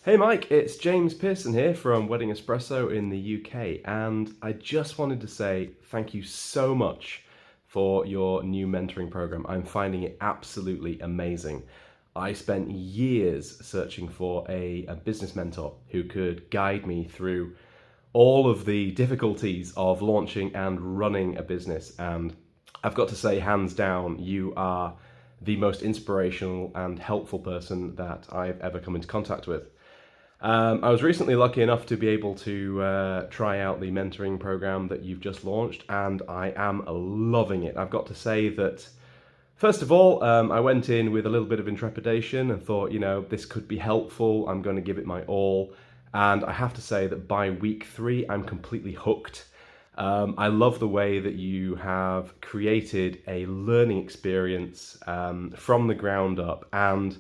Hey Mike, it's James Pearson here from Wedding Espresso in the UK, and I just wanted to say thank you so much for your new mentoring program. I'm finding it absolutely amazing. I spent years searching for a business mentor who could guide me through all of the difficulties of launching and running a business, and I've got to say, hands down, you are the most inspirational and helpful person that I've ever come into contact with. I was recently lucky enough to be able to try out the mentoring program that you've just launched, and I am loving it. I've got to say that, first of all, I went in with a little bit of intrepidation and thought, this could be helpful. I'm going to give it my all. And I have to say that by week 3, I'm completely hooked. I love the way that you have created a learning experience from the ground up, and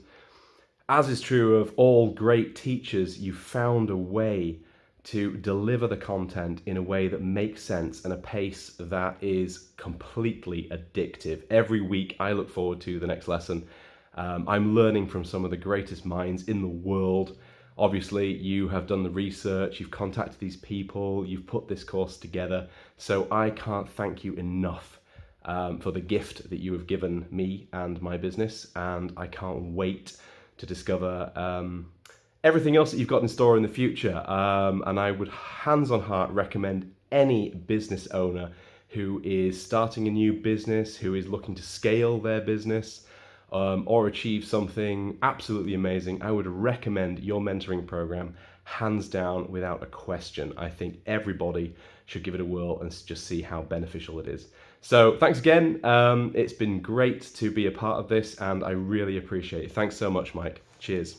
as is true of all great teachers, you found a way to deliver the content in a way that makes sense and a pace that is completely addictive. Every week I look forward to the next lesson. I'm learning from some of the greatest minds in the world. Obviously, you have done the research, you've contacted these people, you've put this course together. So I can't thank you enough for the gift that you have given me and my business. And I can't wait to discover everything else that you've got in store in the future. And I would, hands on heart, recommend any business owner who is starting a new business, who is looking to scale their business or achieve something absolutely amazing. I would recommend your mentoring program, hands down, without a question. I think everybody should give it a whirl and just see how beneficial it is. So thanks again. It's been great to be a part of this, and I really appreciate it. Thanks so much, Mike. Cheers.